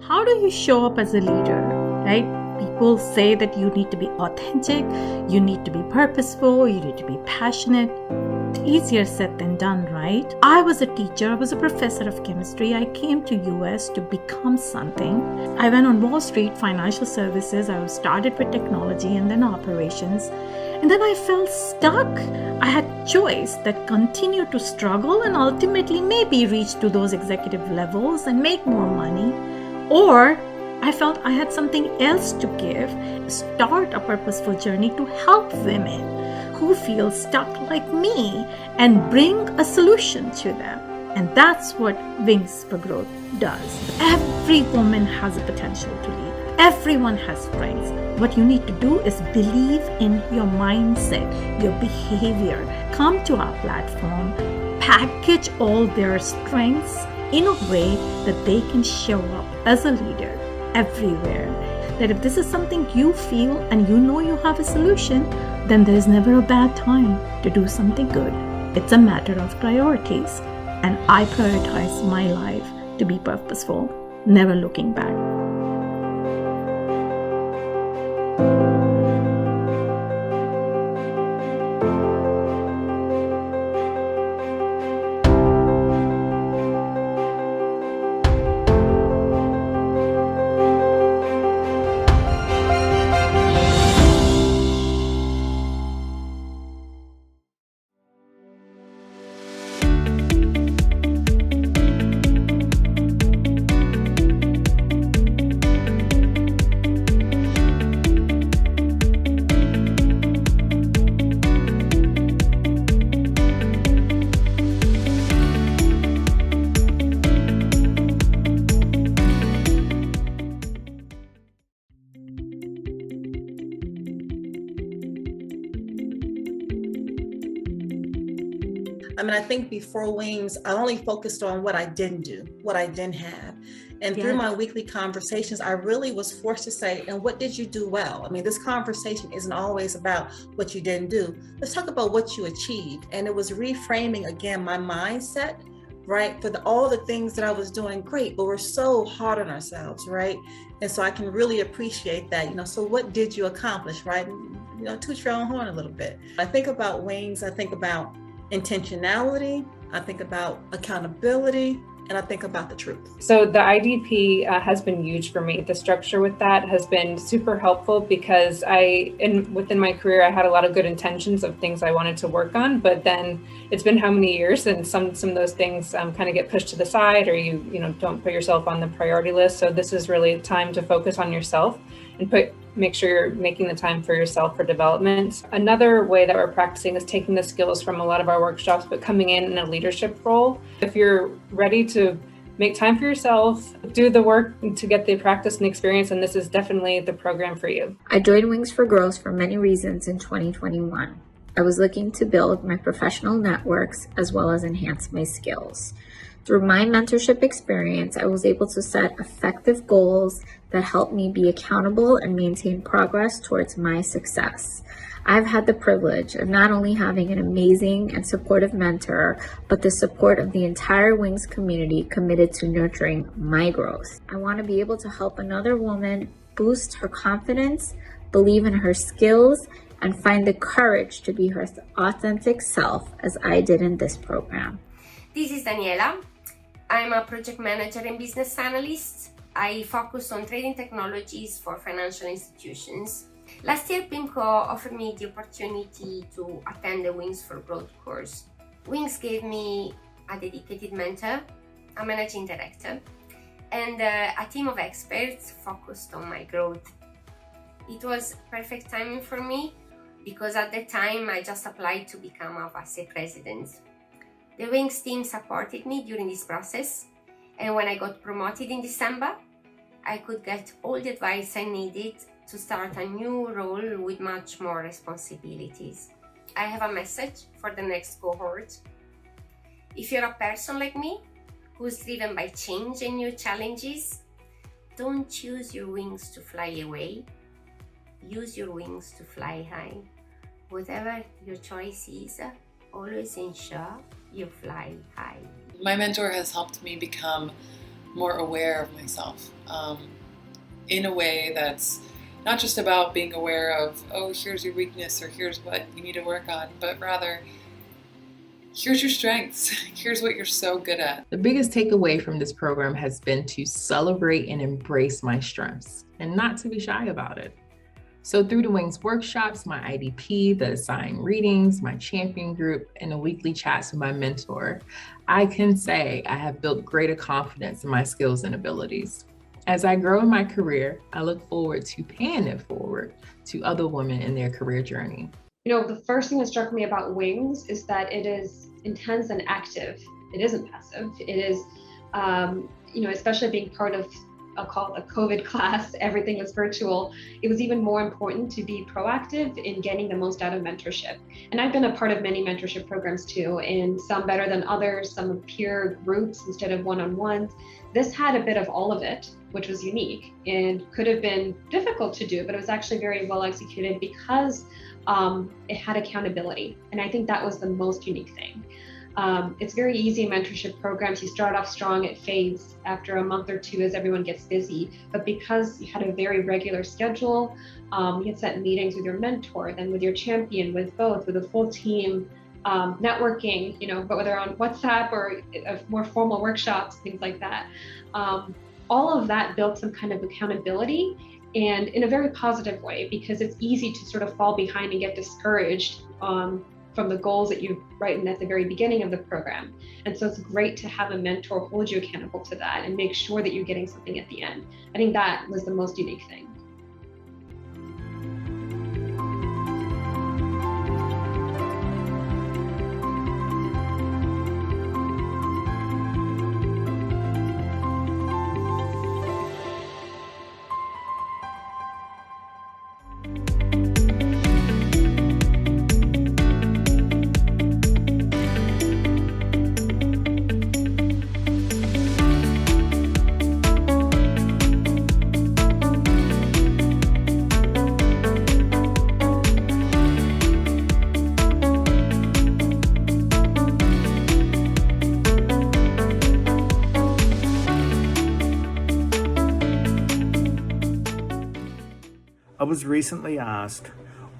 How do you show up as a leader, right? People say that you need to be authentic, you need to be purposeful, you need to be passionate. It's easier said than done, right? I was a teacher, I was a professor of chemistry. I came to US to become something. I went on Wall Street, financial services. I started with technology and then operations. And then I felt stuck. I had choice that continued to struggle and ultimately maybe reach to those executive levels and make more money. Or I felt I had something else to give, start a purposeful journey to help women who feel stuck like me and bring a solution to them. And that's what Wings for Growth does. Every woman has a potential to lead. Everyone has strengths. What you need to do is believe in your mindset, your behavior. Come to our platform, package all their strengths in a way that they can show up as a leader everywhere. That if this is something you feel and you know you have a solution, then there's never a bad time to do something good. It's a matter of priorities. And I prioritize my life to be purposeful, never looking back. I mean, I think before Wings, I only focused on what I didn't do, what I didn't have. And through my weekly conversations, I really was forced to say, and what did you do well? I mean, this conversation isn't always about what you didn't do. Let's talk about what you achieved. And it was reframing, again, my mindset, right? For all the things that I was doing great, but we're so hard on ourselves, right? And so I can really appreciate that, so what did you accomplish, right? Toot your own horn a little bit. I think about Wings, I think about intentionality, I think about accountability, and I think about the truth. So the IDP has been huge for me. The structure with that has been super helpful because within my career, I had a lot of good intentions of things I wanted to work on, but then it's been how many years, and some of those things kind of get pushed to the side, or you don't put yourself on the priority list. So this is really time to focus on yourself and make sure you're making the time for yourself for development. Another way that we're practicing is taking the skills from a lot of our workshops, but coming in a leadership role. If you're ready to make time for yourself, do the work to get the practice and experience, and this is definitely the program for you. I joined Wings for Growth for many reasons in 2021. I was looking to build my professional networks as well as enhance my skills. Through my mentorship experience, I was able to set effective goals that help me be accountable and maintain progress towards my success. I've had the privilege of not only having an amazing and supportive mentor, but the support of the entire Wings community committed to nurturing my growth. I want to be able to help another woman boost her confidence, believe in her skills, and find the courage to be her authentic self as I did in this program. This is Daniela. I'm a project manager and business analyst. I focus on trading technologies for financial institutions. Last year, PIMCO offered me the opportunity to attend the Wings for Growth course. Wings gave me a dedicated mentor, a managing director, and a team of experts focused on my growth. It was perfect timing for me because at the time I just applied to become a vice president. The Wings team supported me during this process, and when I got promoted in December, I could get all the advice I needed to start a new role with much more responsibilities. I have a message for the next cohort. If you're a person like me, who's driven by change and new challenges, don't use your wings to fly away. Use your wings to fly high. Whatever your choice is, always ensure you fly high. My mentor has helped me become more aware of myself in a way that's not just about being aware of, oh, here's your weakness or here's what you need to work on, but rather, here's your strengths. Here's what you're so good at. The biggest takeaway from this program has been to celebrate and embrace my strengths and not to be shy about it. So through the Wings workshops, my IDP, the assigned readings, my champion group, and the weekly chats with my mentor, I can say I have built greater confidence in my skills and abilities. As I grow in my career, I look forward to paying it forward to other women in their career journey. You know, the first thing that struck me about Wings is that it is intense and active. It isn't passive. It is, especially being part of, I'll call it a COVID class, everything was virtual. It was even more important to be proactive in getting the most out of mentorship. And I've been a part of many mentorship programs too, and some better than others, some peer groups instead of one-on-ones. This had a bit of all of it, which was unique and could have been difficult to do, but it was actually very well executed because it had accountability. And I think that was the most unique thing. It's very easy in mentorship programs. You start off strong, it fades after a month or two as everyone gets busy. But because you had a very regular schedule, you had set meetings with your mentor, then with your champion, with both, with a full team, networking, but whether on WhatsApp or more formal workshops, things like that. All of that built some kind of accountability, and in a very positive way, because it's easy to sort of fall behind and get discouraged from the goals that you write in at the very beginning of the program. And so it's great to have a mentor hold you accountable to that and make sure that you're getting something at the end. I think that was the most unique thing. I was recently asked,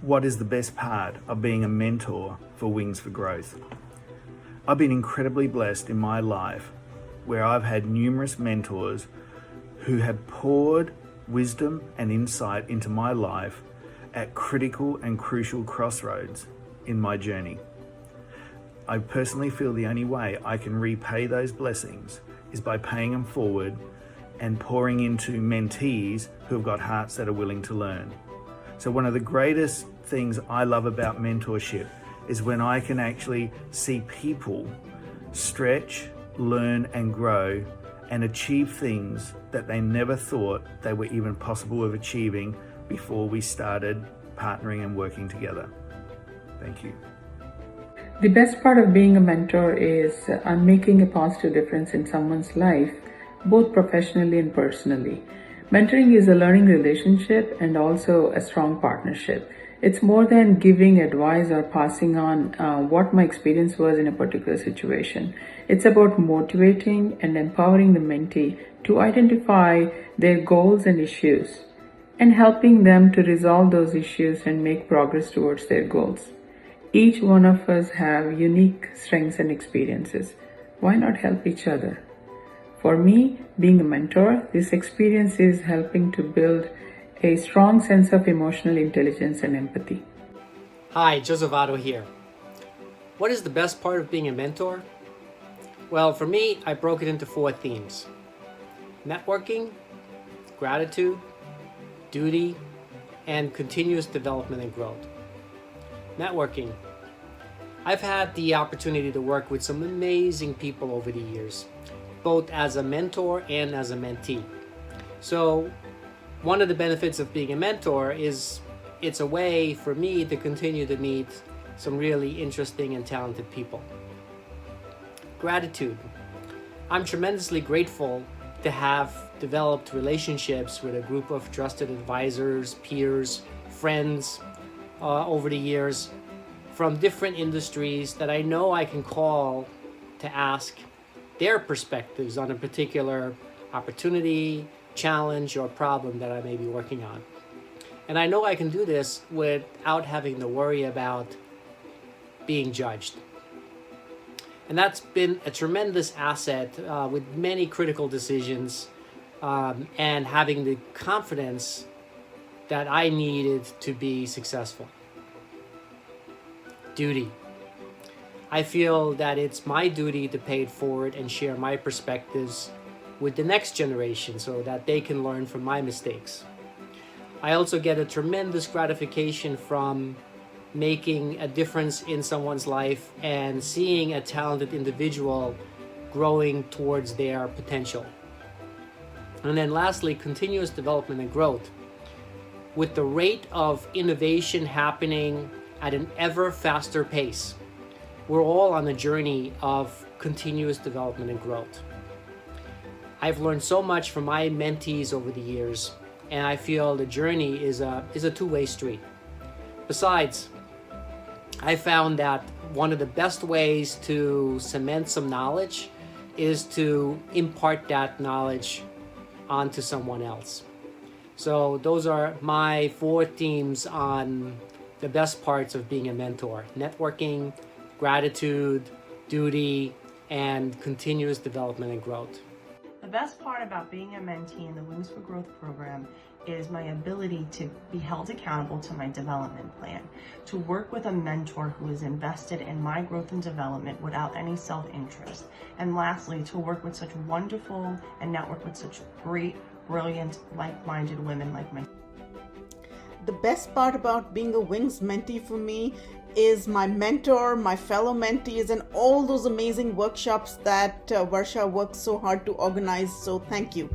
what is the best part of being a mentor for Wings for Growth? I've been incredibly blessed in my life where I've had numerous mentors who have poured wisdom and insight into my life at critical and crucial crossroads in my journey. I personally feel the only way I can repay those blessings is by paying them forward and pouring into mentees who have got hearts that are willing to learn. So one of the greatest things I love about mentorship is when I can actually see people stretch, learn and grow and achieve things that they never thought they were even possible of achieving before we started partnering and working together. Thank you. The best part of being a mentor is I'm making a positive difference in someone's life, both professionally and personally. Mentoring is a learning relationship and also a strong partnership. It's more than giving advice or passing on what my experience was in a particular situation. It's about motivating and empowering the mentee to identify their goals and issues and helping them to resolve those issues and make progress towards their goals. Each one of us have unique strengths and experiences. Why not help each other? For me, being a mentor, this experience is helping to build a strong sense of emotional intelligence and empathy. Hi, Joseph Otto here. What is the best part of being a mentor? Well, for me, I broke it into 4 themes: networking, gratitude, duty, and continuous development and growth. Networking. I've had the opportunity to work with some amazing people over the years, both as a mentor and as a mentee. So one of the benefits of being a mentor is it's a way for me to continue to meet some really interesting and talented people. Gratitude. I'm tremendously grateful to have developed relationships with a group of trusted advisors, peers, friends over the years from different industries that I know I can call to ask their perspectives on a particular opportunity, challenge, or problem that I may be working on. And I know I can do this without having to worry about being judged. And that's been a tremendous asset with many critical decisions and having the confidence that I needed to be successful. Duty. I feel that it's my duty to pay it forward and share my perspectives with the next generation so that they can learn from my mistakes. I also get a tremendous gratification from making a difference in someone's life and seeing a talented individual growing towards their potential. And then lastly, continuous development and growth. With the rate of innovation happening at an ever faster pace, we're all on a journey of continuous development and growth. I've learned so much from my mentees over the years, and I feel the journey is a two-way street. Besides, I found that one of the best ways to cement some knowledge is to impart that knowledge onto someone else. So those are my 4 themes on the best parts of being a mentor: networking, gratitude, duty, and continuous development and growth. The best part about being a mentee in the Wings for Growth program is my ability to be held accountable to my development plan, to work with a mentor who is invested in my growth and development without any self-interest, and lastly, to work with such wonderful and network with such great, brilliant, like-minded women like myself. The best part about being a Wings mentee for me is my mentor, my fellow mentees, and all those amazing workshops that Varsha works so hard to organize. So thank you.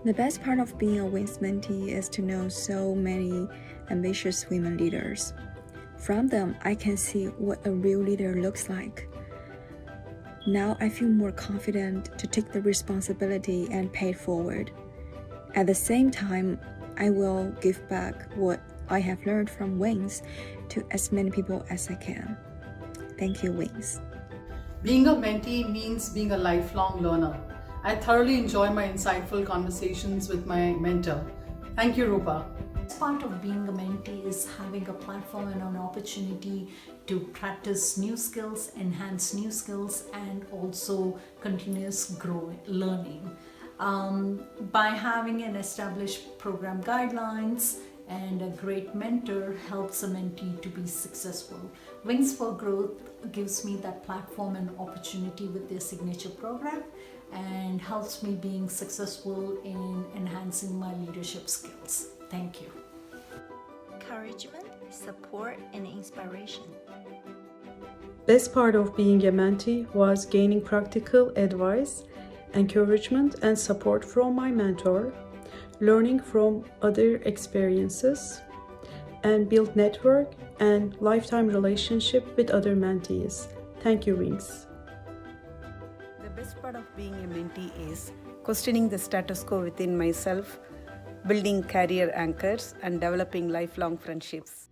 The best part of being a Wings mentee is to know so many ambitious women leaders. From them, I can see what a real leader looks like. Now I feel more confident to take the responsibility and pay it forward. At the same time, I will give back what I have learned from Wings to as many people as I can. Thank you, Wings. Being a mentee means being a lifelong learner. I thoroughly enjoy my insightful conversations with my mentor. Thank you, Rupa. Part of being a mentee is having a platform and an opportunity to practice new skills, enhance new skills, and also continuous learning. By having an established program guidelines and a great mentor helps a mentee to be successful. Wings for Growth gives me that platform and opportunity with their signature program and helps me being successful in enhancing my leadership skills. Thank you. Encouragement, support, and inspiration. Best part of being a mentee was gaining practical advice, encouragement, and support from my mentor, learning from other experiences, and build network and lifetime relationship with other mentees. Thank you, Wings. The best part of being a mentee is questioning the status quo within myself, building career anchors, and developing lifelong friendships.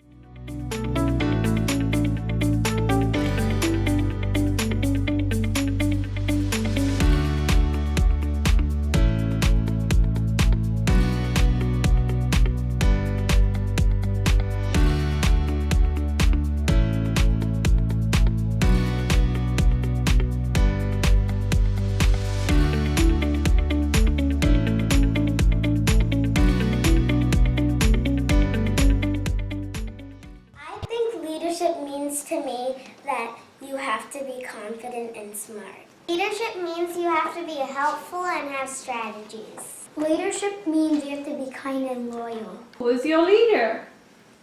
To me that you have to be confident and smart. Leadership means you have to be helpful and have strategies. Leadership means you have to be kind and loyal. Who is your leader?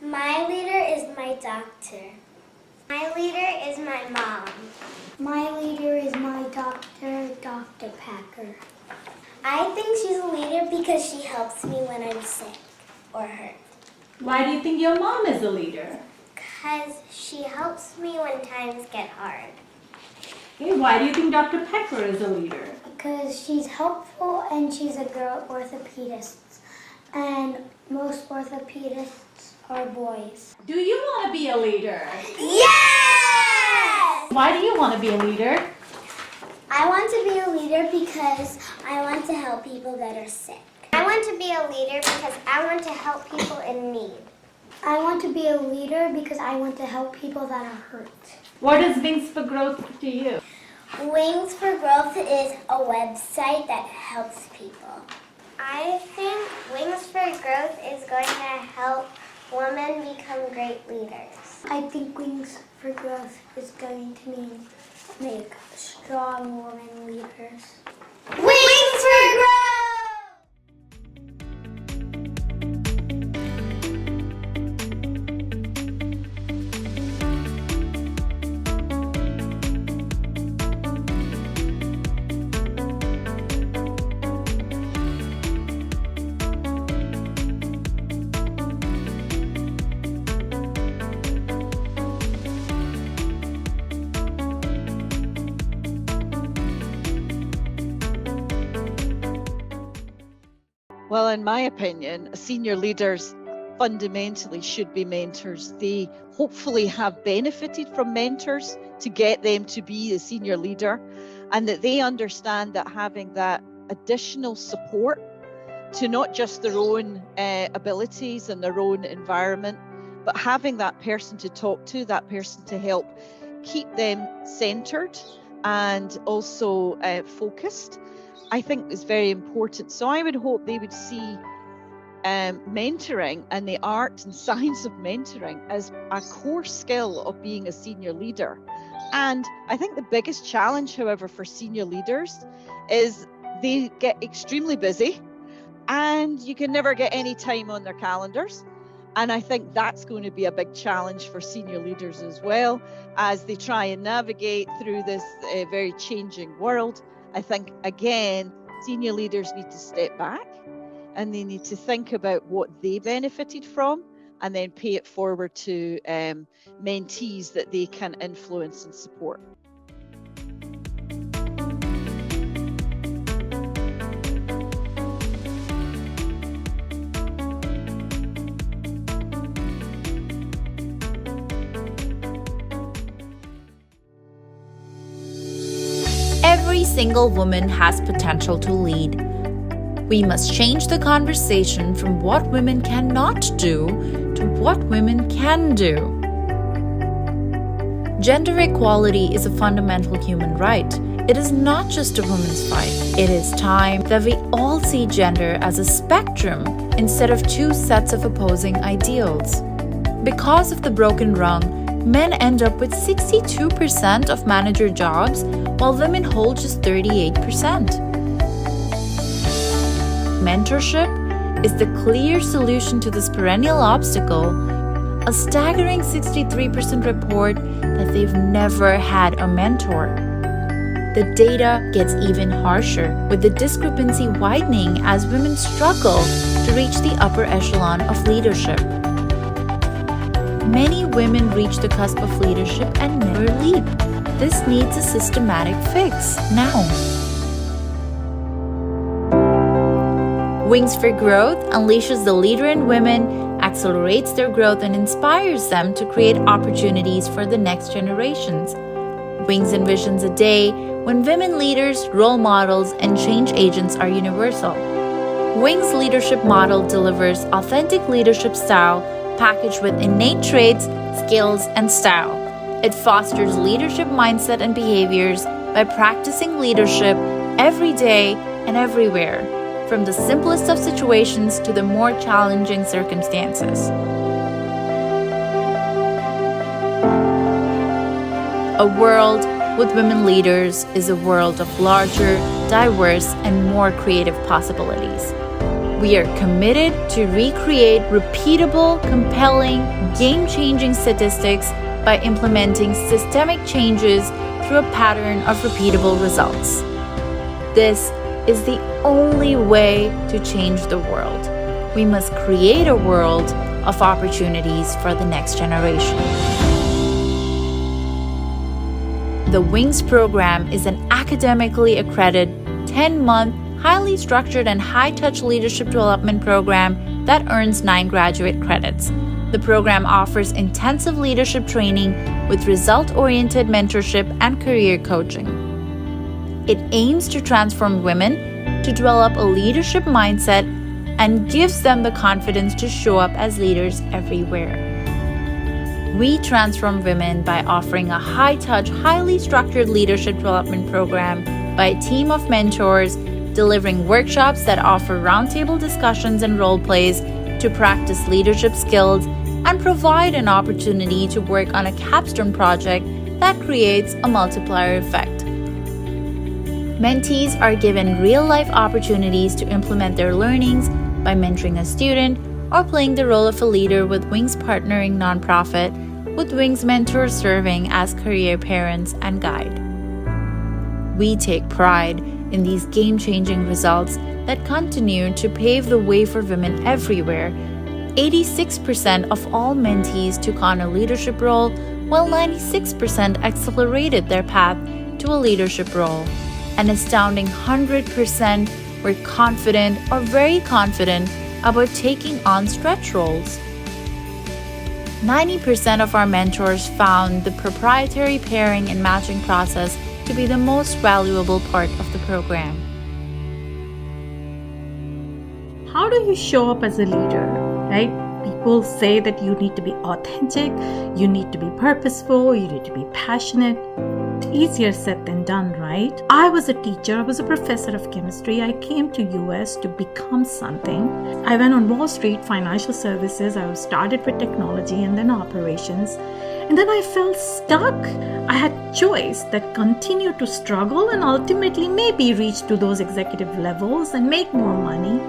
My leader is my doctor. My leader is my mom. My leader is my doctor, Dr. Packer. I think she's a leader because she helps me when I'm sick or hurt. Why do you think your mom is a leader? Because she helps me when times get hard. Okay, why do you think Dr. Pecker is a leader? Because she's helpful and she's a girl orthopedist. And most orthopedists are boys. Do you want to be a leader? Yes! Why do you want to be a leader? I want to be a leader because I want to help people that are sick. I want to be a leader because I want to help people in need. I want to be a leader because I want to help people that are hurt. What is Wings for Growth to you? Wings for Growth is a website that helps people. I think Wings for Growth is going to help women become great leaders. I think Wings for Growth is going to make strong women leaders. Wings for Growth! Well, in my opinion, senior leaders fundamentally should be mentors. They hopefully have benefited from mentors to get them to be a senior leader, and that they understand that having that additional support to not just their own abilities and their own environment, but having that person to talk to, that person to help keep them centered and also focused, I think is very important. So I would hope they would see mentoring and the art and science of mentoring as a core skill of being a senior leader. And I think the biggest challenge, however, for senior leaders is they get extremely busy and you can never get any time on their calendars. And I think that's going to be a big challenge for senior leaders as well, as they try and navigate through this very changing world. I think, again, senior leaders need to step back and they need to think about what they benefited from and then pay it forward to mentees that they can influence and support. Every single woman has potential to lead. We must change the conversation from what women cannot do to what women can do. Gender equality is a fundamental human right. It is not just a woman's fight. It is time that we all see gender as a spectrum instead of two sets of opposing ideals. Because of the broken rung, men end up with 62% of manager jobs, while women hold just 38%. Mentorship is the clear solution to this perennial obstacle. A staggering 63% report that they've never had a mentor. The data gets even harsher, with the discrepancy widening as women struggle to reach the upper echelon of leadership. Many women reach the cusp of leadership and never leap. This needs a systematic fix now. Wings for Growth unleashes the leader in women, accelerates their growth, and inspires them to create opportunities for the next generations. Wings envisions a day when women leaders, role models, and change agents are universal. Wings' leadership model delivers authentic leadership style packaged with innate traits, skills, and style. It fosters leadership mindset and behaviors by practicing leadership every day and everywhere, from the simplest of situations to the more challenging circumstances. A world with women leaders is a world of larger, diverse, and more creative possibilities. We are committed to recreate repeatable, compelling, game-changing statistics by implementing systemic changes through a pattern of repeatable results. This is the only way to change the world. We must create a world of opportunities for the next generation. The Wings program is an academically accredited 10-month, highly structured and high-touch leadership development program that earns 9 graduate credits. The program offers intensive leadership training with result-oriented mentorship and career coaching. It aims to transform women, to develop a leadership mindset, and gives them the confidence to show up as leaders everywhere. We transform women by offering a high-touch, highly structured leadership development program by a team of mentors, delivering workshops that offer roundtable discussions and role plays to practice leadership skills, and provide an opportunity to work on a capstone project that creates a multiplier effect. Mentees are given real-life opportunities to implement their learnings by mentoring a student or playing the role of a leader with Wings Partnering nonprofit, with Wings mentors serving as career parents and guide. We take pride in these game-changing results that continue to pave the way for women everywhere. 86% of all mentees took on a leadership role, while 96% accelerated their path to a leadership role. An astounding 100% were confident or very confident about taking on stretch roles. 90% of our mentors found the proprietary pairing and matching process to be the most valuable part of the program. How do you show up as a leader, right? People say that you need to be authentic, you need to be purposeful, you need to be passionate. Easier said than done, right? I was a teacher, I was a professor of chemistry. I came to US to become something. I went on Wall Street, financial services. I started with technology and then operations. And then I felt stuck. I had choice that continued to struggle and ultimately maybe reach to those executive levels and make more money.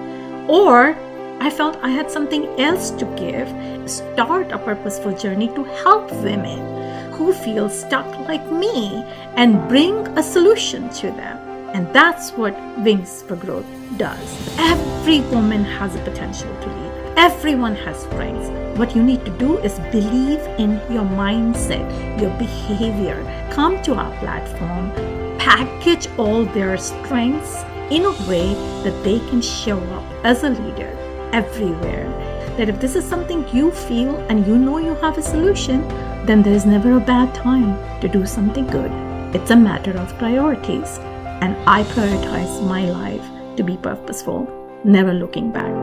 Or I felt I had something else to give, start a purposeful journey to help women who feel stuck like me and bring a solution to them. And that's what Wings for Growth does. Every woman has a potential to lead. Everyone has strengths. What you need to do is believe in your mindset, your behavior. Come to our platform, package all their strengths in a way that they can show up as a leader everywhere. That if this is something you feel and you know you have a solution, then there's never a bad time to do something good. It's a matter of priorities. And I prioritize my life to be purposeful, never looking back.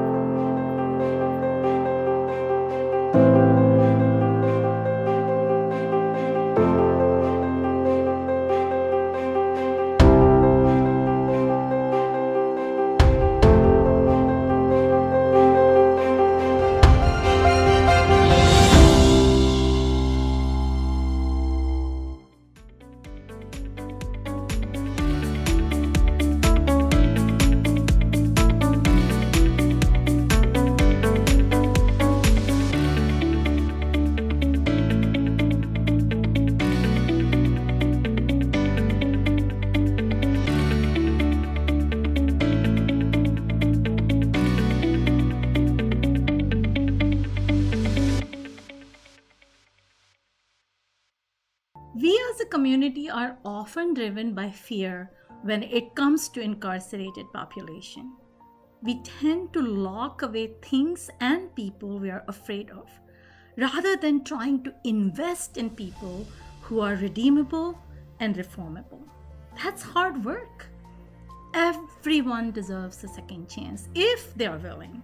We as a community are often driven by fear when it comes to incarcerated population. We tend to lock away things and people we are afraid of, rather than trying to invest in people who are redeemable and reformable. That's hard work. Everyone deserves a second chance if they are willing.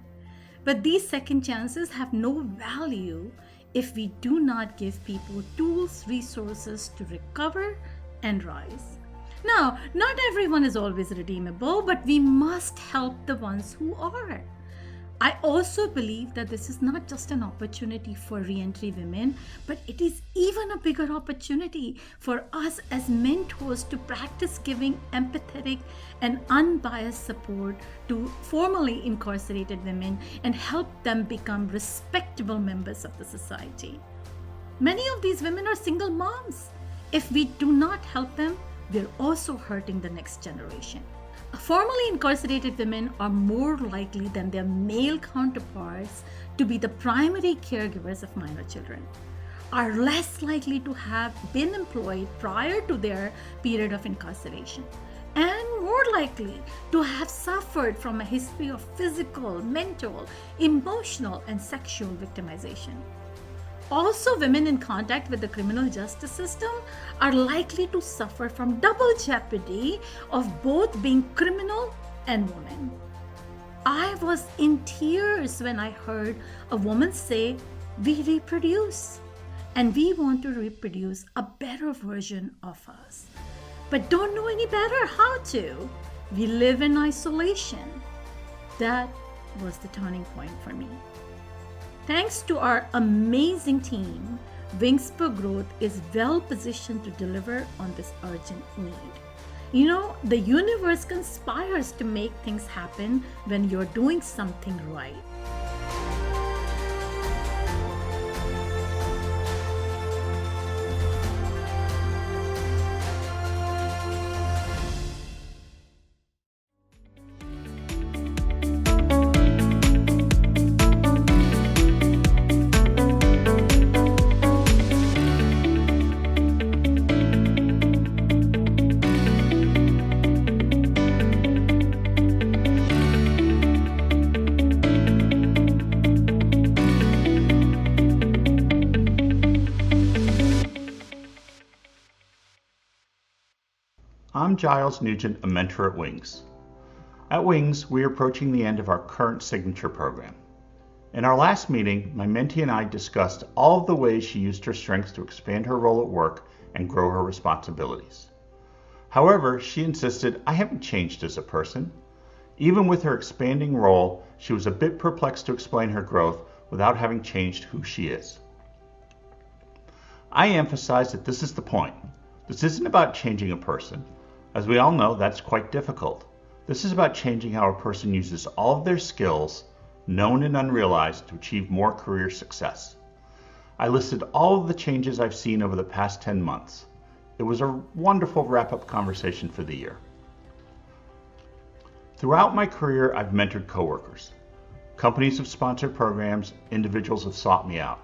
But these second chances have no value if we do not give people tools, resources to recover and rise. Now, not everyone is always redeemable, but we must help the ones who are. I also believe that this is not just an opportunity for re-entry women, but it is even a bigger opportunity for us as mentors to practice giving empathetic and unbiased support to formerly incarcerated women and help them become respectable members of the society. Many of these women are single moms. If we do not help them, we're also hurting the next generation. Formerly incarcerated women are more likely than their male counterparts to be the primary caregivers of minor children, are less likely to have been employed prior to their period of incarceration, and more likely to have suffered from a history of physical, mental, emotional, and sexual victimization. Also, women in contact with the criminal justice system are likely to suffer from double jeopardy of both being criminal and women. I was in tears when I heard a woman say, "We reproduce and we want to reproduce a better version of us, but don't know any better how to. We live in isolation." That was the turning point for me. Thanks to our amazing team, Wings for Growth is well positioned to deliver on this urgent need. You know, the universe conspires to make things happen when you're doing something right. I'm Giles Nugent, a mentor at Wings. At Wings, we are approaching the end of our current signature program. In our last meeting, my mentee and I discussed all of the ways she used her strengths to expand her role at work and grow her responsibilities. However, she insisted, "I haven't changed as a person." Even with her expanding role, she was a bit perplexed to explain her growth without having changed who she is. I emphasized that this is the point. This isn't about changing a person. As we all know, that's quite difficult. This is about changing how a person uses all of their skills, known and unrealized, to achieve more career success. I listed all of the changes I've seen over the past 10 months. It was a wonderful wrap-up conversation for the year. Throughout my career, I've mentored coworkers. Companies have sponsored programs, individuals have sought me out.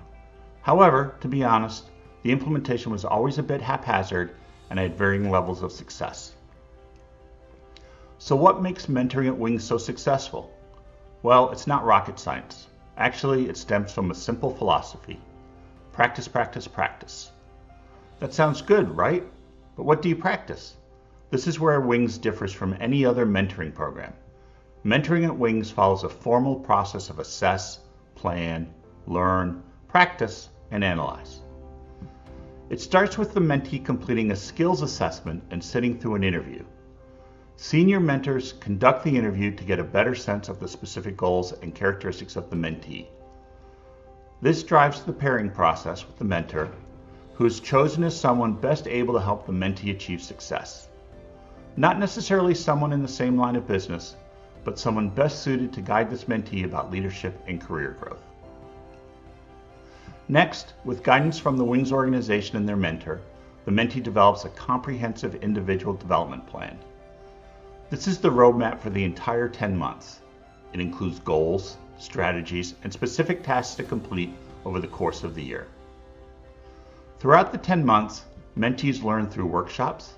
However, to be honest, the implementation was always a bit haphazard and I had varying levels of success. So what makes mentoring at Wings so successful? Well, it's not rocket science. Actually, it stems from a simple philosophy. Practice, practice, practice. That sounds good, right? But what do you practice? This is where Wings differs from any other mentoring program. Mentoring at Wings follows a formal process of assess, plan, learn, practice, and analyze. It starts with the mentee completing a skills assessment and sitting through an interview. Senior mentors conduct the interview to get a better sense of the specific goals and characteristics of the mentee. This drives the pairing process with the mentor, who is chosen as someone best able to help the mentee achieve success. Not necessarily someone in the same line of business, but someone best suited to guide this mentee about leadership and career growth. Next, with guidance from the Wings organization and their mentor, the mentee develops a comprehensive individual development plan. This is the roadmap for the entire 10 months. It includes goals, strategies, and specific tasks to complete over the course of the year. Throughout the 10 months, mentees learn through workshops,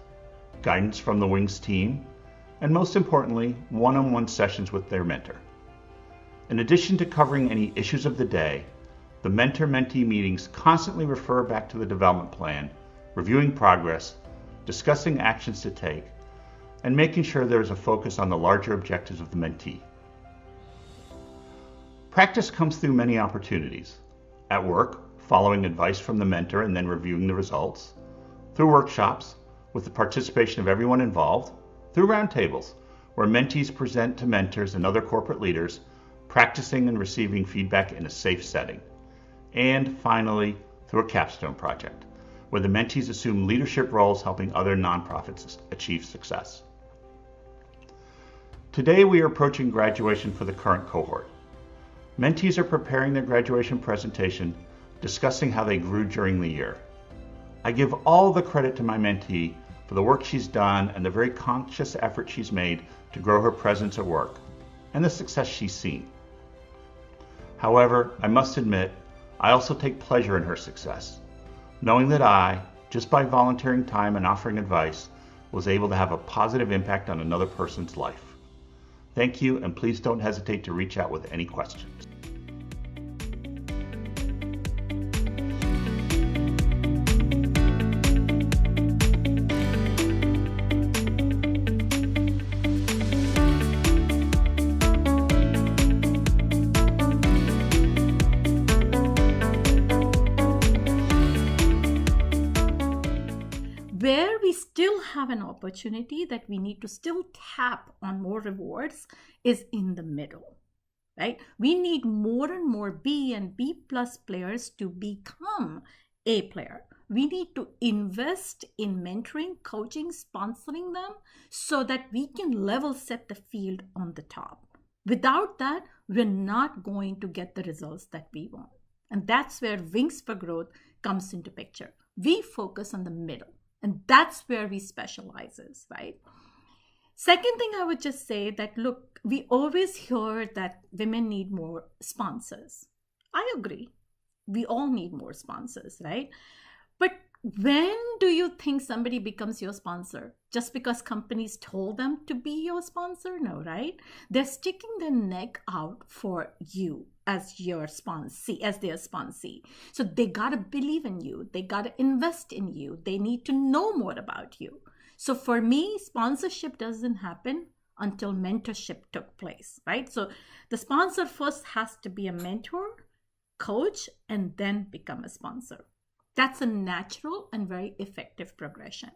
guidance from the Wings team, and most importantly, one-on-one sessions with their mentor. In addition to covering any issues of the day, the mentor-mentee meetings constantly refer back to the development plan, reviewing progress, discussing actions to take, and making sure there is a focus on the larger objectives of the mentee. Practice comes through many opportunities. At work, following advice from the mentor and then reviewing the results. Through workshops, with the participation of everyone involved. Through roundtables, where mentees present to mentors and other corporate leaders, practicing and receiving feedback in a safe setting. And finally, through a capstone project, where the mentees assume leadership roles helping other nonprofits achieve success. Today we are approaching graduation for the current cohort. Mentees are preparing their graduation presentation, discussing how they grew during the year. I give all the credit to my mentee for the work she's done and the very conscious effort she's made to grow her presence at work, and the success she's seen. However, I must admit, I also take pleasure in her success, knowing that I, just by volunteering time and offering advice, was able to have a positive impact on another person's life. Thank you, and please don't hesitate to reach out with any questions. have an opportunity that we need to still tap on more rewards is in the middle, right? We need more and more B and B plus players to become A player. We need to invest in mentoring, coaching, sponsoring them so that we can level set the field on the top. Without that, we're not going to get the results that we want. And that's where Wings for Growth comes into picture. We focus on the middle, and that's where we specializes, right? Second thing I would just say that, look, we always hear that women need more sponsors. I agree. We all need more sponsors, right? But when do you think somebody becomes your sponsor? Just because companies told them to be your sponsor? No, right? They're sticking their neck out for you as your sponsee, as their sponsee. So they got to believe in you. They got to invest in you. They need to know more about you. So for me, sponsorship doesn't happen until mentorship took place, right? So the sponsor first has to be a mentor, coach, and then become a sponsor. That's a natural and very effective progression.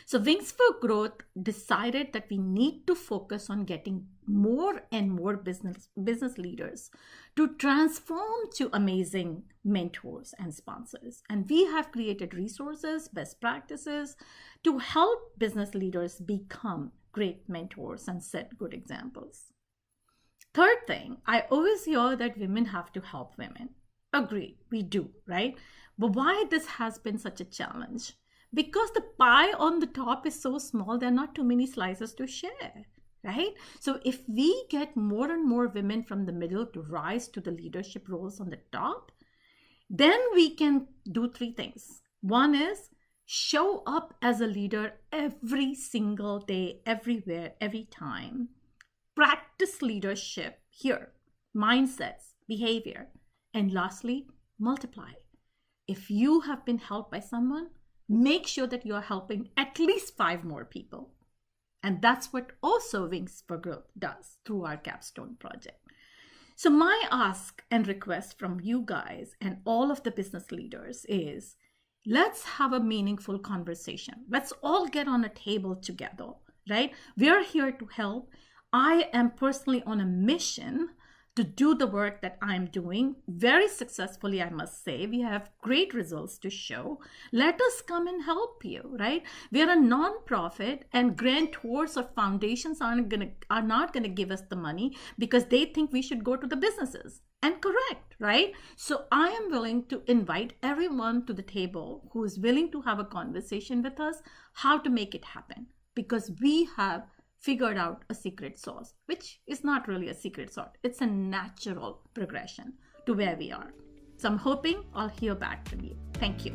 So Wings for Growth decided that we need to focus on getting more and more business leaders to transform to amazing mentors and sponsors. And we have created resources, best practices to help business leaders become great mentors and set good examples. Third thing, I always hear that women have to help women. Agree, we do, right? But why this has been such a challenge? Because the pie on the top is so small, there are not too many slices to share, right? So if we get more and more women from the middle to rise to the leadership roles on the top, then we can do three things. One is show up as a leader every single day, everywhere, every time. Practice leadership here, mindsets, behavior. And lastly, multiply. If you have been helped by someone, make sure that you're helping at least 5 more people. And that's what also Wings for Growth does through our capstone project. So my ask and request from you guys and all of the business leaders is, let's have a meaningful conversation. Let's all get on a table together, right? We're here to help. I am personally on a mission to do the work that I'm doing very successfully, I must say. We have great results to show. Let us come and help you, right? We are a non-profit, and grantors or foundations are not going to give us the money because they think we should go to the businesses. And correct, right? So I am willing to invite everyone to the table who is willing to have a conversation with us, how to make it happen, because we have figured out a secret sauce, which is not really a secret sauce. It's a natural progression to where we are. So I'm hoping I'll hear back from you. Thank you.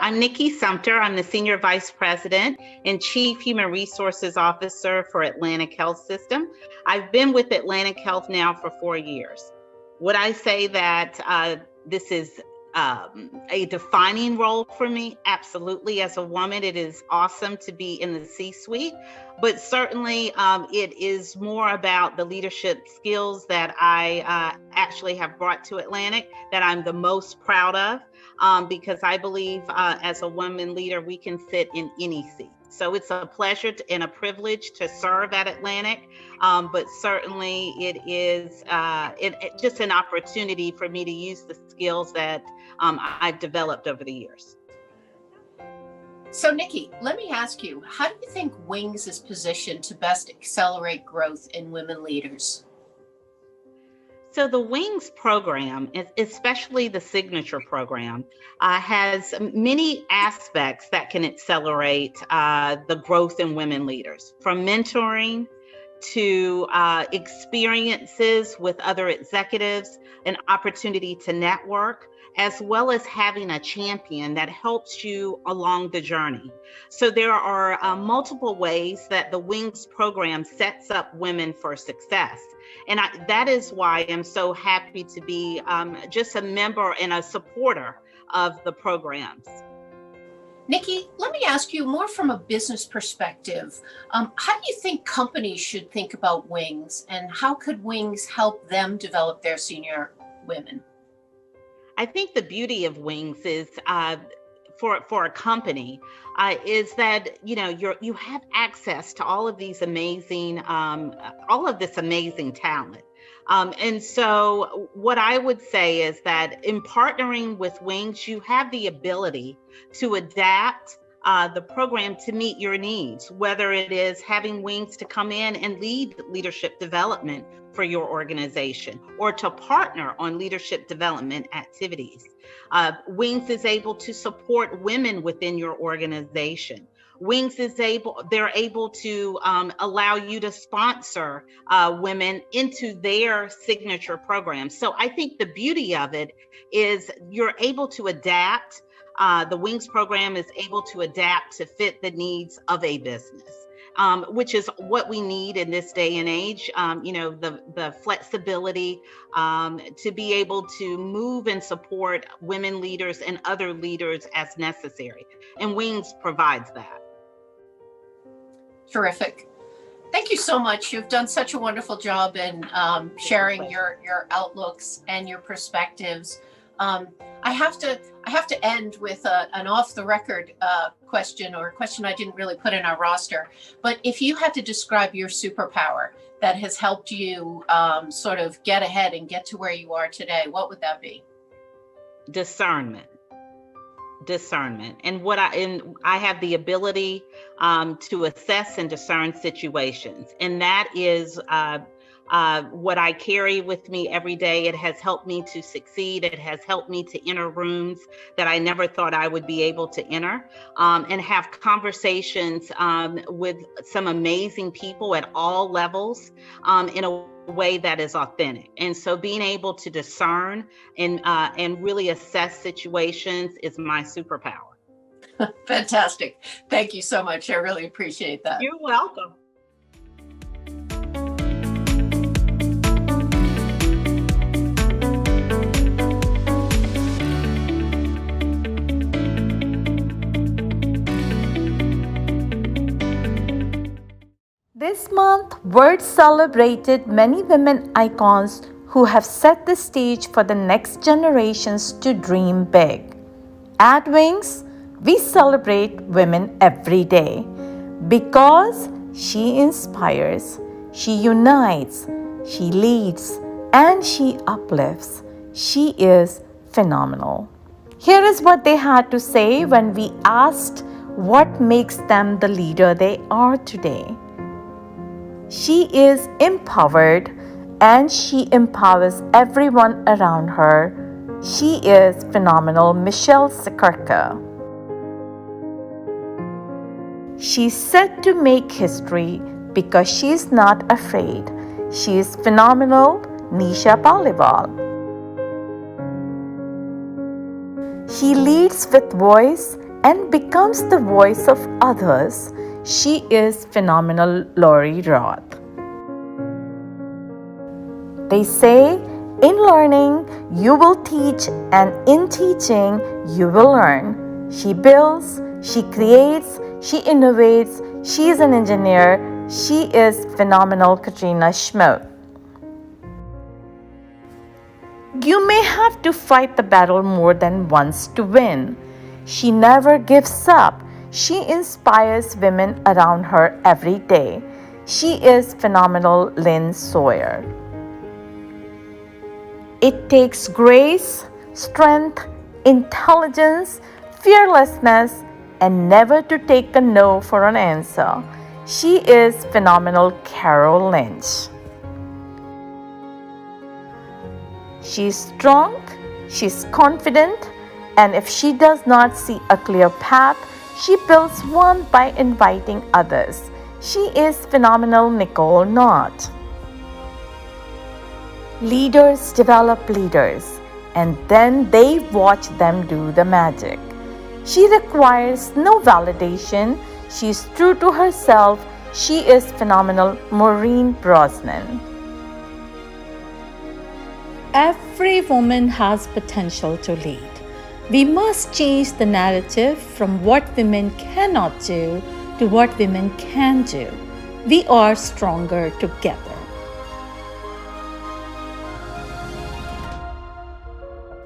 I'm Nikki Sumter. I'm the Senior Vice President and Chief Human Resources Officer for Atlantic Health System. I've been with Atlantic Health now for 4 years. Would I say that this is a defining role for me? Absolutely. As a woman, it is awesome to be in the C-suite, but certainly it is more about the leadership skills that I actually have brought to Atlantic that I'm the most proud of. Because I believe as a woman leader, we can sit in any seat. So it's a pleasure and a privilege to serve at Atlantic, but certainly it is just an opportunity for me to use the skills that I've developed over the years. So Nikki, let me ask you, how do you think Wings is positioned to best accelerate growth in women leaders? So the Wings program, especially the signature program, has many aspects that can accelerate the growth in women leaders, from mentoring to experiences with other executives, an opportunity to network, as well as having a champion that helps you along the journey. So there are multiple ways that the Wings program sets up women for success. And that is why I'm so happy to be just a member and a supporter of the programs. Nikki, let me ask you more from a business perspective. How do you think companies should think about Wings, and how could Wings help them develop their senior women? I think the beauty of Wings is for a company is that you have access to all of this amazing talent. And so what I would say is that in partnering with Wings, you have the ability to adapt the program to meet your needs, whether it is having Wings to come in and lead leadership development for your organization or to partner on leadership development activities. Wings is able to support women within your organization. Wings they're able to allow you to sponsor women into their signature programs. So I think the beauty of it is you're able to adapt. The Wings program is able to adapt to fit the needs of a business, which is what we need in this day and age. The flexibility to be able to move and support women leaders and other leaders as necessary. And Wings provides that. Terrific. Thank you so much. You've done such a wonderful job in sharing your outlooks and your perspectives. I have to end with an off the record question, or a question I didn't really put in our roster. But if you had to describe your superpower that has helped you sort of get ahead and get to where you are today, what would that be? Discernment. And I have the ability to assess and discern situations, and that is what I carry with me every day. It has helped me to succeed. It has helped me to enter rooms that I never thought I would be able to enter, and have conversations with some amazing people at all levels in a way that is authentic. And so being able to discern and really assess situations is my superpower. Fantastic. Thank you so much. I really appreciate that. You're welcome. This month, World celebrated many women icons who have set the stage for the next generations to dream big. At Wings, we celebrate women every day because she inspires, she unites, she leads, and she uplifts. She is phenomenal. Here is what they had to say when we asked what makes them the leader they are today. She is empowered and she empowers everyone around her. She is phenomenal. Michelle Sikorka. She's set to make history because she's not afraid. She is phenomenal. Nisha Paliwal. She leads with voice and becomes the voice of others. She is phenomenal. Lori Roth. They say, in learning, you will teach, and in teaching, you will learn. She builds, she creates, she innovates. She is an engineer. She is phenomenal. Katrina Schmidt. You may have to fight the battle more than once to win. She never gives up. She inspires women around her every day. She is phenomenal. Lynn Sawyer. It takes grace, strength, intelligence, fearlessness, and never to take a no for an answer. She is phenomenal. Carol Lynch. She's strong, she's confident, and if she does not see a clear path, she builds one by inviting others. She is phenomenal, Nicole Knott. Leaders develop leaders, and then they watch them do the magic. She requires no validation. She is true to herself. She is phenomenal, Maureen Brosnan. Every woman has potential to lead. We must change the narrative from what women cannot do to what women can do. We are stronger together.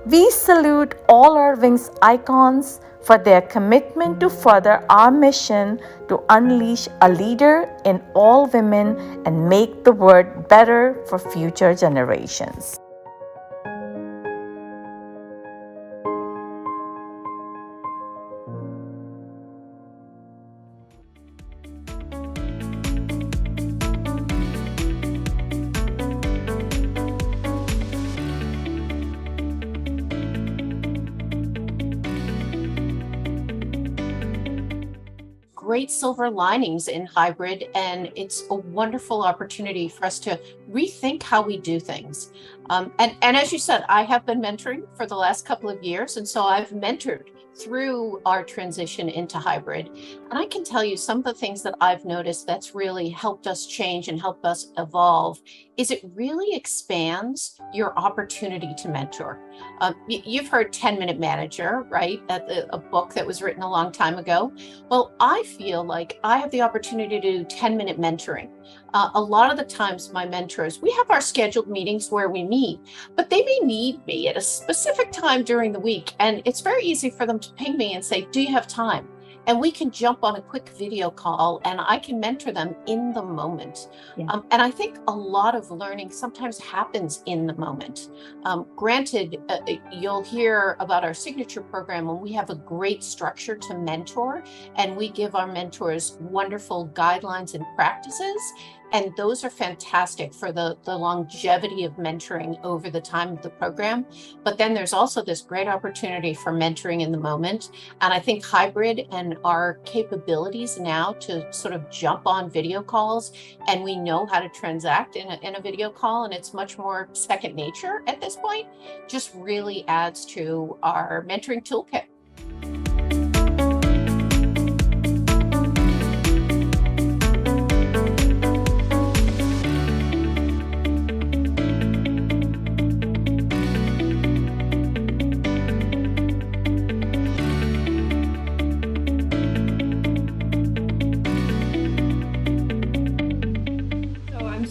We salute all our Wings icons for their commitment to further our mission to unleash a leader in all women and make the world better for future generations. Great silver linings in hybrid, and it's a wonderful opportunity for us to rethink how we do things. And as you said, I have been mentoring for the last couple of years, and so I've mentored through our transition into hybrid. And I can tell you some of the things that I've noticed that's really helped us change and help us evolve is it really expands your opportunity to mentor. You've heard 10-minute manager, right? A book that was written a long time ago. Well, I feel like I have the opportunity to do 10-minute mentoring. A lot of the times my mentors, we have our scheduled meetings where we meet, but they may need me at a specific time during the week. And it's very easy for them to ping me and say, do you have time? And we can jump on a quick video call and I can mentor them in the moment. Yeah. And I think a lot of learning sometimes happens in the moment. Granted, you'll hear about our signature program when we have a great structure to mentor and we give our mentors wonderful guidelines and practices. And those are fantastic for the longevity of mentoring over the time of the program. But then there's also this great opportunity for mentoring in the moment. And I think hybrid and our capabilities now to sort of jump on video calls, and we know how to transact in a video call, and it's much more second nature at this point, just really adds to our mentoring toolkit.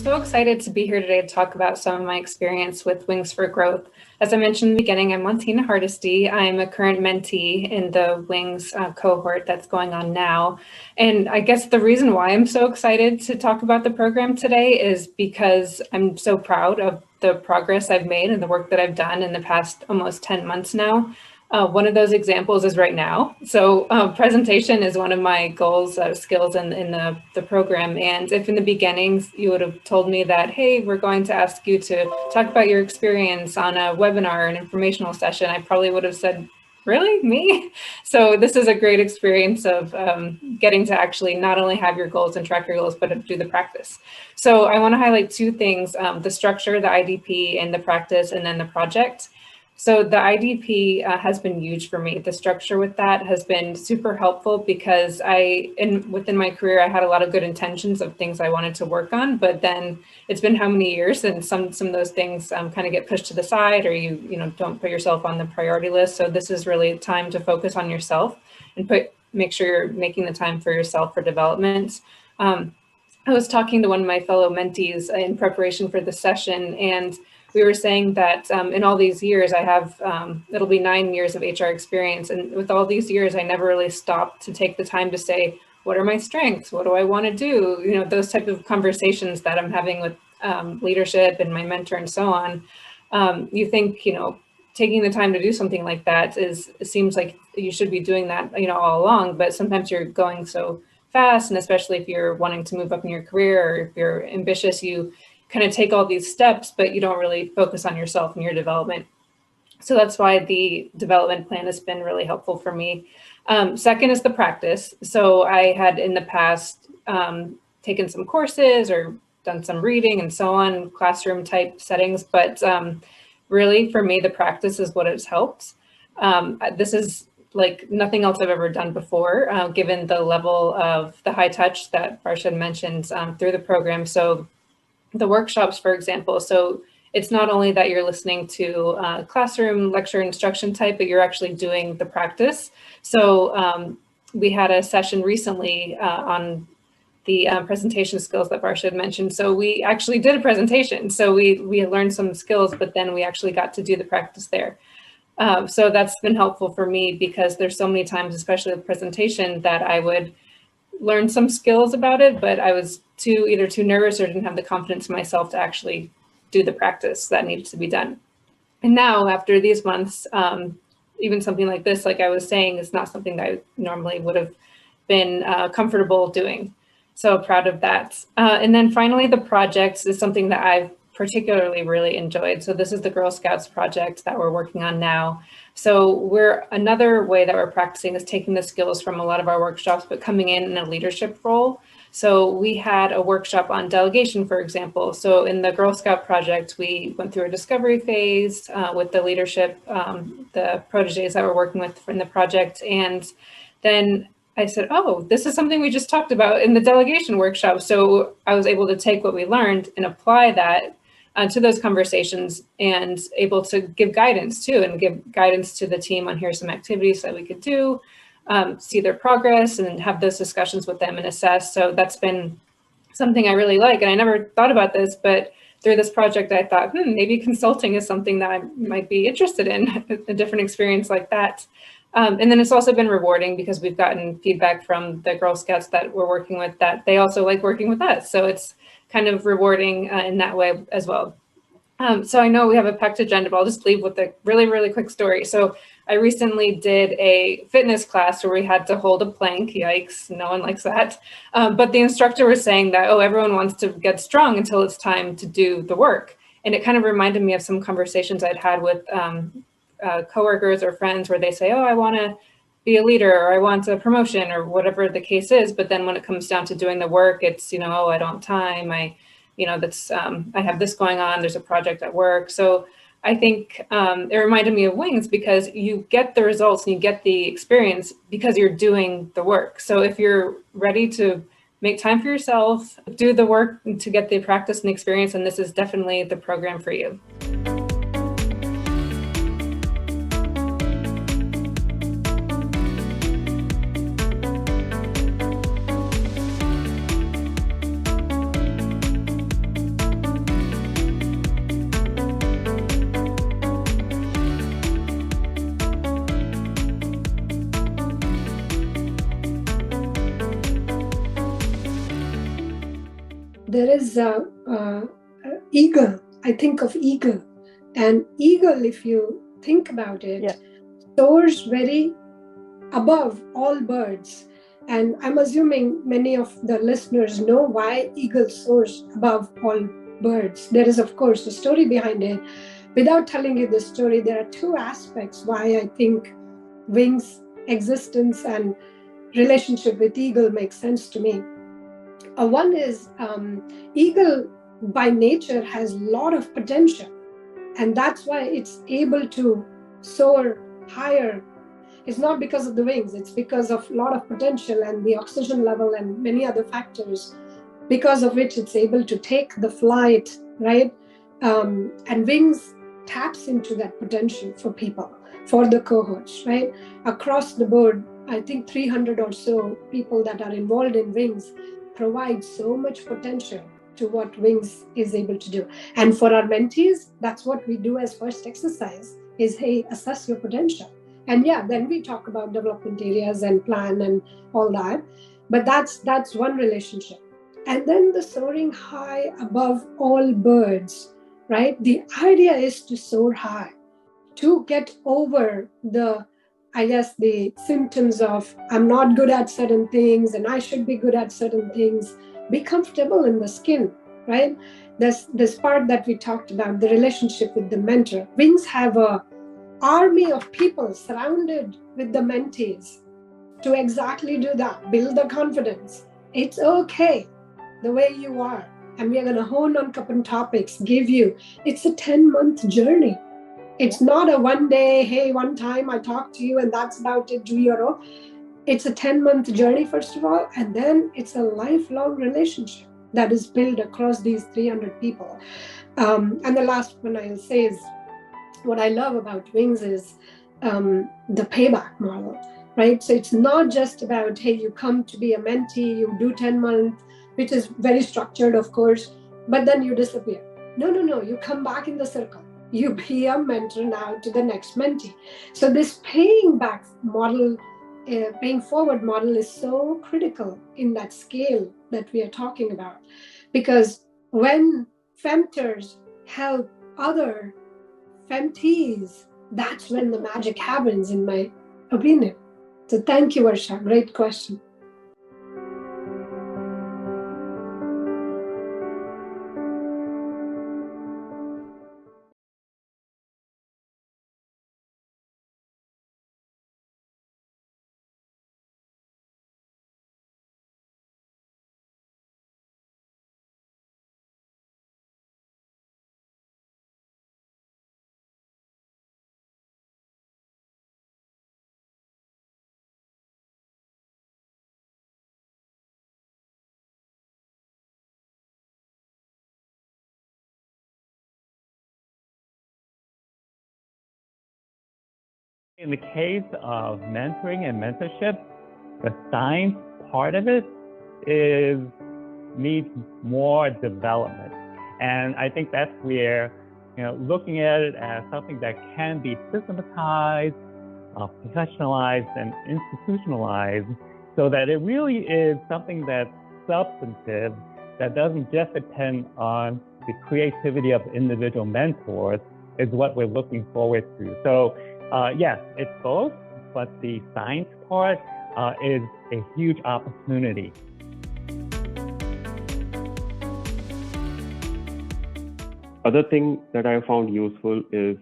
So excited to be here today to talk about some of my experience with Wings for Growth. As I mentioned in the beginning, I'm Montina Hardesty. I'm a current mentee in the Wings cohort that's going on now. And I guess the reason why I'm so excited to talk about the program today is because I'm so proud of the progress I've made and the work that I've done in the past almost 10 months now. One of those examples is right now. So presentation is one of my goals, skills in the program. And if in the beginnings you would have told me that, hey, we're going to ask you to talk about your experience on a webinar, an informational session, I probably would have said, really, me? So this is a great experience of getting to actually not only have your goals and track your goals, but to do the practice. So I want to highlight two things, the structure, the IDP, and the practice, and then the project. So the IDP has been huge for me. The structure with that has been super helpful because within my career, I had a lot of good intentions of things I wanted to work on, but then it's been how many years, and some of those things kind of get pushed to the side, or you don't put yourself on the priority list. So this is really time to focus on yourself and make sure you're making the time for yourself for development. I was talking to one of my fellow mentees in preparation for the session, and we were saying that in all these years, I have, it'll be 9 years of HR experience. And with all these years, I never really stopped to take the time to say, what are my strengths? What do I want to do? Those type of conversations that I'm having with leadership and my mentor and so on. You think, taking the time to do something like that it seems like you should be doing that, all along, but sometimes you're going so fast. And especially if you're wanting to move up in your career, or if you're ambitious, you kind of take all these steps, but you don't really focus on yourself and your development. So that's why the development plan has been really helpful for me. Second is the practice. So I had in the past taken some courses or done some reading and so on, classroom type settings. But really, for me, the practice is what has helped. This is like nothing else I've ever done before, given the level of the high touch that Varsha mentioned through the program. So the workshops, for example, so it's not only that you're listening to classroom lecture instruction type, but you're actually doing the practice. So we had a session recently on the presentation skills that Varsha had mentioned. So we actually did a presentation. So we learned some skills, but then we actually got to do the practice there. So that's been helpful for me because there's so many times, especially with presentation, that I would learn some skills about it, but I was either too nervous or didn't have the confidence in myself to actually do the practice that needed to be done. And now after these months, even something like this, like I was saying, is not something that I normally would have been comfortable doing. So proud of that. And then finally, the projects is something that I've particularly really enjoyed. So this is the Girl Scouts project that we're working on now. So another way that we're practicing is taking the skills from a lot of our workshops, but coming in a leadership role. So we had a workshop on delegation, for example. So in the Girl Scout project, we went through a discovery phase with the leadership, the proteges that we're working with in the project. And then I said, oh, this is something we just talked about in the delegation workshop. So I was able to take what we learned and apply that to those conversations and able to give guidance too, and give guidance to the team on here's some activities that we could do, see their progress and have those discussions with them and assess. So that's been something I really like. And I never thought about this, but through this project, I thought, maybe consulting is something that I might be interested in, a different experience like that. And then it's also been rewarding because we've gotten feedback from the Girl Scouts that we're working with that they also like working with us. So it's kind of rewarding in that way as well. So I know we have a packed agenda, but I'll just leave with a really, really quick story. So I recently did a fitness class where we had to hold a plank. Yikes, no one likes that. But the instructor was saying that, everyone wants to get strong until it's time to do the work. And it kind of reminded me of some conversations I'd had with coworkers or friends where they say, I want to be a leader or I want a promotion or whatever the case is. But then when it comes down to doing the work, it's, I don't have time. I have this going on. There's a project at work. So I think it reminded me of Wings because you get the results and you get the experience because you're doing the work. So if you're ready to make time for yourself, do the work to get the practice and experience, and this is definitely the program for you. There is eagle. I think of eagle, and eagle, if you think about it, soars very above all birds. And I'm assuming many of the listeners know why eagle soars above all birds. There is, of course, a story behind it. Without telling you the story, there are two aspects why I think Wings' existence and relationship with eagle makes sense to me. One is eagle by nature has a lot of potential, and that's why it's able to soar higher. It's not because of the wings, it's because of a lot of potential and the oxygen level and many other factors, because of which it's able to take the flight, right? And Wings taps into that potential for people, for the cohorts, right? Across the board, I think 300 or so people that are involved in Wings provide so much potential to what Wings is able to do. And for our mentees, that's what we do as first exercise is, hey, assess your potential. And then we talk about development areas and plan and all that. But that's one relationship. And then the soaring high above all birds, right? The idea is to soar high, to get over the symptoms of I'm not good at certain things and I should be good at certain things. Be comfortable in the skin, right? This part that we talked about, the relationship with the mentor. Wings have an army of people surrounded with the mentees to exactly do that, build the confidence. It's okay the way you are. And we are going to hone on a couple of topics, give you, it's a 10-month journey. It's not a one day, hey, one time I talk to you and that's about it, do your own. It's a 10-month journey, first of all, and then it's a lifelong relationship that is built across these 300 people. And the last one I'll say is, what I love about Wings is the payback model, right? So it's not just about, hey, you come to be a mentee, you do 10 months, which is very structured, of course, but then you disappear. No, you come back in the circle. You be a mentor now to the next mentee. So this paying back model, paying forward model is so critical in that scale that we are talking about. Because when femtors help other femtees, that's when the magic happens, in my opinion. So thank you, Varsha. Great question. In the case of mentoring and mentorship, the science part of it needs more development. And I think that's where, looking at it as something that can be systematized, professionalized, and institutionalized, so that it really is something that's substantive, that doesn't just depend on the creativity of individual mentors, is what we're looking forward to. So yes, it's both, but the science part is a huge opportunity. Other thing that I found useful is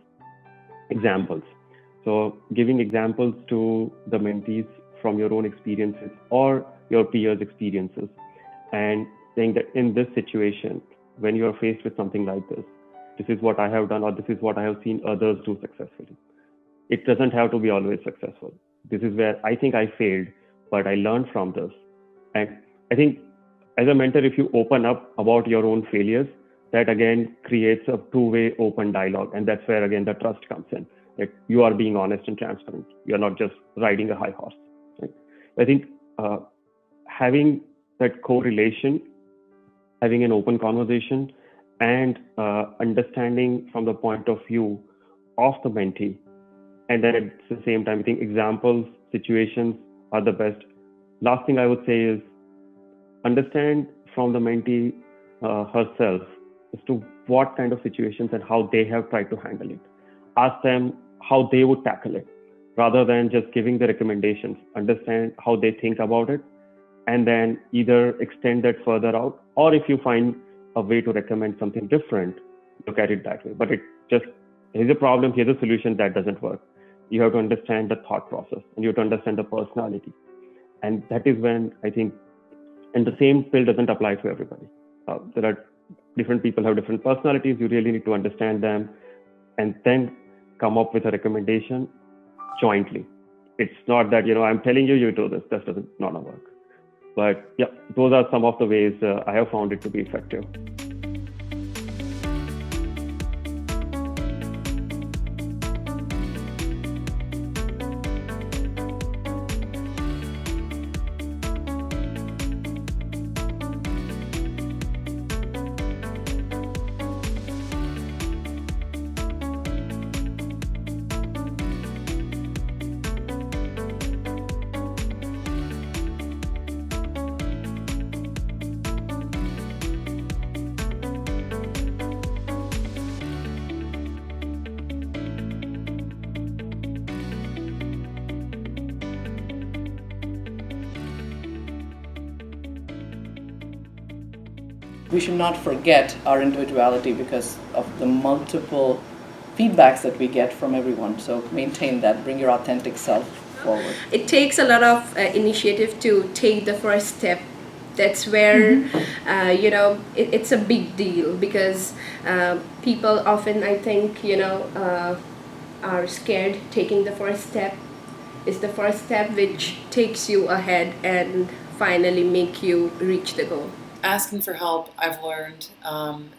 examples. So giving examples to the mentees from your own experiences or your peers' experiences, and saying that in this situation, when you are faced with something like this is what I have done, or this is what I have seen others do successfully. It doesn't have to be always successful. This is where I think I failed, but I learned from this. And I think as a mentor, if you open up about your own failures, that again creates a two-way open dialogue. And that's where again the trust comes in. That you are being honest and transparent. You're not just riding a high horse. Right? I think having that correlation, having an open conversation, and understanding from the point of view of the mentee, and then at the same time, I think examples, situations are the best. Last thing I would say is understand from the mentee herself as to what kind of situations and how they have tried to handle it. Ask them how they would tackle it, rather than just giving the recommendations. Understand how they think about it, and then either extend that further out, or if you find a way to recommend something different, look at it that way. But it just, here's a problem, here's a solution, that doesn't work. You have to understand the thought process, and you have to understand the personality. And that is when I think, and the same pill doesn't apply to everybody. There are different people have different personalities. You really need to understand them and then come up with a recommendation jointly. It's not that, I'm telling you, you do this. That doesn't not work. But yeah, those are some of the ways I have found it to be effective. We should not forget our individuality because of the multiple feedbacks that we get from everyone. So maintain that, bring your authentic self forward. It takes a lot of initiative to take the first step That's where it's a big deal, because people often, I think, are scared taking the first step. It's the first step which takes you ahead and finally make you reach the goal. Asking for help, I've learned,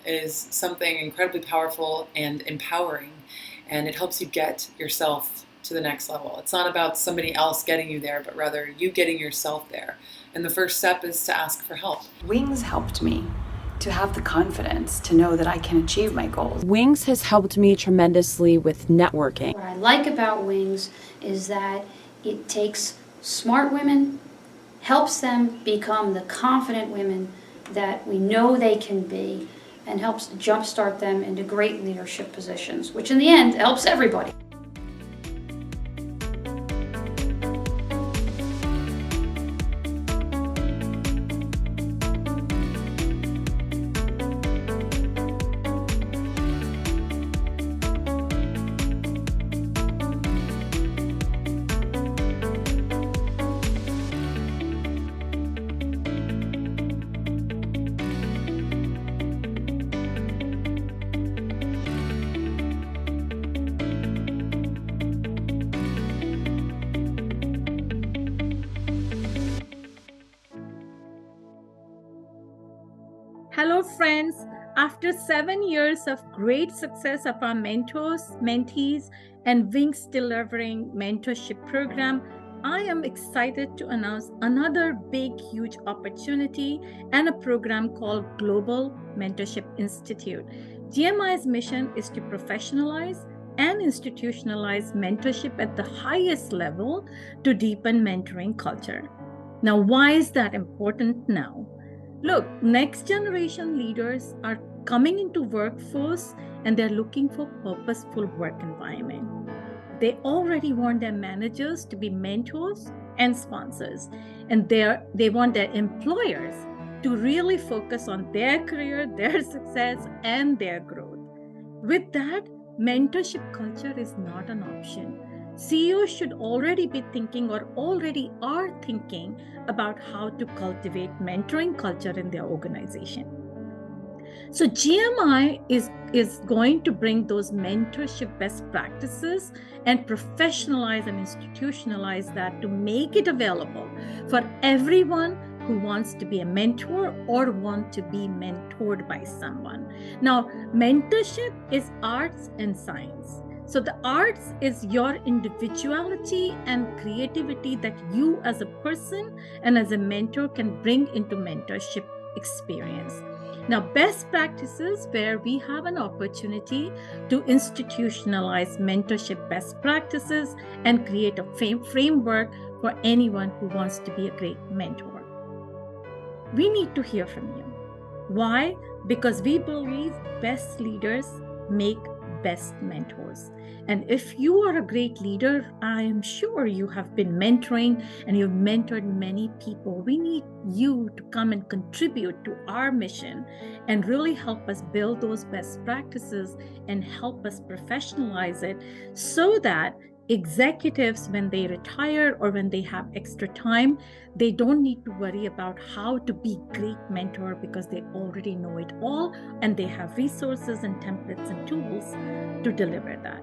is something incredibly powerful and empowering, and it helps you get yourself to the next level. It's not about somebody else getting you there, but rather you getting yourself there. And the first step is to ask for help. Wings helped me to have the confidence to know that I can achieve my goals. Wings has helped me tremendously with networking. What I like about Wings is that it takes smart women, helps them become the confident women that we know they can be, and helps jumpstart them into great leadership positions, which in the end helps everybody. Hello friends, after 7 years of great success of our mentors, mentees, and Wings delivering mentorship program, I am excited to announce another big, huge opportunity and a program called Global Mentorship Institute. GMI's mission is to professionalize and institutionalize mentorship at the highest level to deepen mentoring culture. Now, why is that important now? Look, next generation leaders are coming into workforce and they're looking for purposeful work environment. They already want their managers to be mentors and sponsors, and they want their employers to really focus on their career, their success, and their growth. With that, mentorship culture is not an option. CEOs should already be thinking or already are thinking about how to cultivate mentoring culture in their organization. So GMI is going to bring those mentorship best practices and professionalize and institutionalize that to make it available for everyone who wants to be a mentor or want to be mentored by someone. Now, mentorship is arts and science. So the arts is your individuality and creativity that you as a person and as a mentor can bring into mentorship experience. Now, best practices where we have an opportunity to institutionalize mentorship best practices and create a framework for anyone who wants to be a great mentor. We need to hear from you. Why? Because we believe best leaders make best mentors. And if you are a great leader, I am sure you have been mentoring and you've mentored many people. We need you to come and contribute to our mission and really help us build those best practices and help us professionalize it so that executives, when they retire or when they have extra time, they don't need to worry about how to be great mentor because they already know it all and they have resources and templates and tools to deliver that.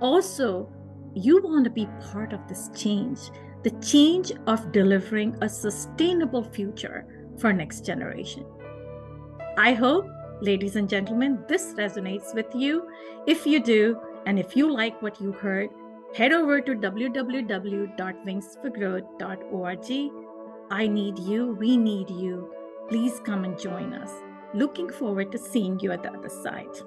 Also, you want to be part of this change, the change of delivering a sustainable future for next generation. I hope, ladies and gentlemen, this resonates with you. If you do, and if you like what you heard, head over to www.wingsforgrowth.org. I need you. We need you. Please come and join us. Looking forward to seeing you at the other side.